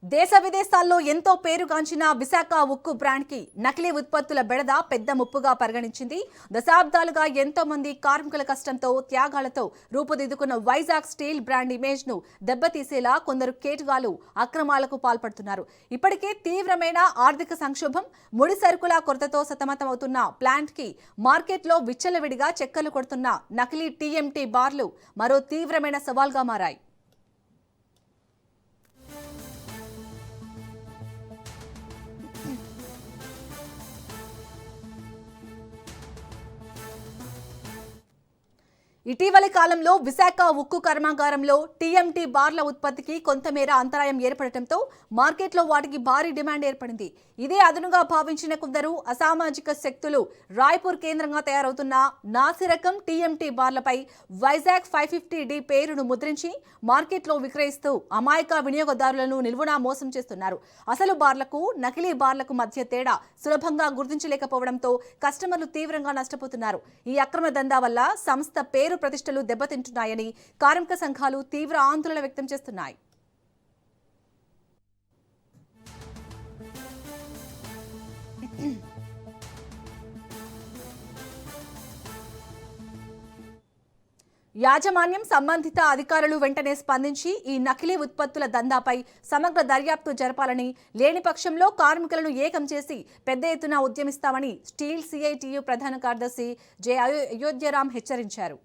దేశ విదేశాల్లో ఎంతో పేరుగాంచిన విశాఖ ఉక్కు బ్రాండ్ కి నకిలీ ఉత్పత్తుల బెడద పెద్ద ముప్పుగా పరిగణించింది. దశాబ్దాలుగా ఎంతో మంది కార్మికుల కష్టంతో త్యాగాలతో రూపుదిద్దుకున్న వైజాగ్ స్టీల్ బ్రాండ్ ఇమేజ్ ను దెబ్బతీసేలా కొందరు కేటుగాలు అక్రమాలకు పాల్పడుతున్నారు. ఇప్పటికే తీవ్రమైన ఆర్థిక సంక్షోభం, ముడి సరుకుల కొరతతో సతమతమవుతున్న ప్లాంట్ కి మార్కెట్లో విచ్చలవిడిగా చెక్కలు కొడుతున్న నకిలీ టీఎంటీ బార్లు మరో తీవ్రమైన సవాల్గా మారాయి. ఇటీవలి కాలంలో విశాఖ ఉక్కు కర్మాగారంలో టీఎంటీ బార్ల ఉత్పత్తికి కొంతమేర అంతరాయం ఏర్పడటంతో మార్కెట్లో వాటికి భారీ డిమాండ్ ఏర్పడింది. ఇదే అదనుగా భావించిన కొందరు అసామాజిక శక్తులు రాయ్పూర్ కేంద్రంగా తయారవుతున్న నాసిరకం టీఎంటీ బార్లపై వైజాగ్ 550D పేరును ముద్రించి మార్కెట్లో విక్రయిస్తూ అమాయక వినియోగదారులను నిలువునా మోసం చేస్తున్నారు. అసలు బార్లకు నకిలీ బార్లకు మధ్య తేడా సులభంగా గుర్తించలేకపోవడంతో కస్టమర్లు తీవ్రంగా నష్టపోతున్నారు. ఈ అక్రమ దందా వల్ల సంస్థ పేరు ప్రతిష్టలు దెబ్బతింటున్నాయని కార్మిక సంఘాలు తీవ్ర ఆందోళన వ్యక్తం చేస్తున్నాయి. యాజమాన్యం, సంబంధిత అధికారులు వెంటనే స్పందించి ఈ నకిలీ ఉత్పత్తుల దందాపై సమగ్ర దర్యాప్తు జరపాలని, లేని పక్షంలో కార్మికులను ఏకం చేసి పెద్ద ఎత్తున ఉద్యమిస్తామని స్టీల్ సిఐటియు ప్రధాన కార్యదర్శి జె అయోధ్యరామ్ హెచ్చరించారు.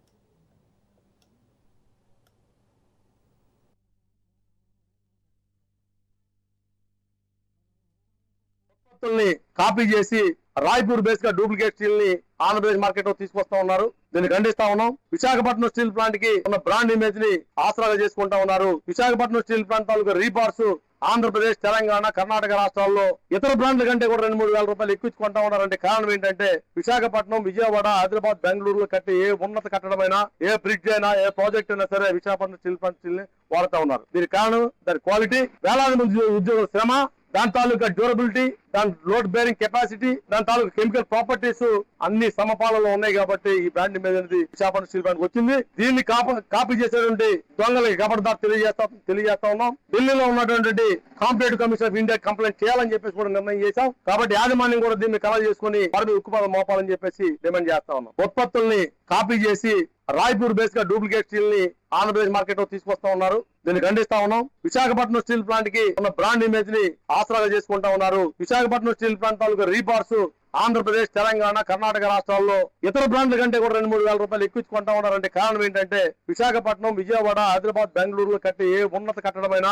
కాపీ చేసి రాయ్పూర్ బేస్ గా డూప్లికేట్ స్టీల్ ని ఆంధ్రప్రదేశ్ మార్కెట్ లో తీసుకొస్తా ఉన్నారు. దీన్ని ఖండిస్తా ఉన్నాం. విశాఖపట్నం స్టీల్ ప్లాంట్ కి ఉన్న బ్రాండ్ ఇమేజ్ ని ఆసరాగా చేసుకుంటా ఉన్నారు. విశాఖపట్నం స్టీల్ ప్లాంట్ తాలూకా రీబార్స్ ఆంధ్రప్రదేశ్, తెలంగాణ, కర్ణాటక రాష్ట్రాల్లో ఇతర బ్రాండ్ల కంటే కూడా 2-3 వేల రూపాయలు ఎక్కువ ఉన్నారంటే కారణం ఏంటంటే విశాఖపట్నం, విజయవాడ, హైదరాబాద్, బెంగళూరులో కట్టే ఏ ఉన్నత కట్టడమైనా, ఏ బ్రిడ్జ్ అయినా, ఏ ప్రాజెక్ట్ అయినా సరే విశాఖపట్నం స్టీల్ ప్లాంట్ స్టీల్ ని వాడుతా ఉన్నారు. దీనికి కారణం దాని క్వాలిటీ, వేలాది మంది ఉద్యోగుల శ్రమ, దాని తాలూకా డ్యూరబిలిటీ, దాని లోడ్ బేరింగ్ కెపాసిటీ, దాని తాలూకా కెమికల్ ప్రాపర్టీస్ అన్ని సమపాలలో ఉన్నాయి. కాబట్టి ఈ బ్రాండ్ ఇమేజ్ అనేది విశాఖపట్నం స్టీల్ ప్లాంట్ వచ్చింది. దీన్ని కాపీ చేసేటువంటి దొంగలకి ఖబర్దార్ తెలియజేస్తా ఉన్నాం. ఢిల్లీలో ఉన్నటువంటి competitive commission of India complaint చేయాలని చెప్పేసి కూడా నిర్ణయం చేశాం. కాబట్టి యాజమాన్యం కూడా దీన్ని కలర్ చేసుకుని వారి ఉక్కుపాదం మోపాలని చెప్పేసి డిమాండ్ చేస్తా ఉన్నాం. ఉత్పత్తుల్ని కాపీ చేసి రాయ్పూర్ బేస్ గా డూప్లికేట్ స్టీల్ ని ఆంధ్రప్రదేశ్ మార్కెట్ లో తీసుకొస్తా ఉన్నారు. దీన్ని ఖండిస్తా ఉన్నాం. విశాఖపట్నం స్టీల్ ప్లాంట్ కి ఉన్న బ్రాండ్ ఇమేజ్ ని ఆసరాగా చేసుకుంటా ఉన్నారు. విశాఖపట్నం స్టీల్ ప్లాంట్ తాలూకా రీబార్స్ ఆంధ్రప్రదేశ్, తెలంగాణ, కర్ణాటక రాష్ట్రాల్లో ఇతర బ్రాండ్ల కంటే కూడా 2-3 వేల రూపాయలు ఎక్కువ ఉన్నారంటే కారణం ఏంటంటే విశాఖపట్నం, విజయవాడ, హైదరాబాద్, బెంగళూరులో కట్టే ఏ ఉన్నత కట్టడమైనా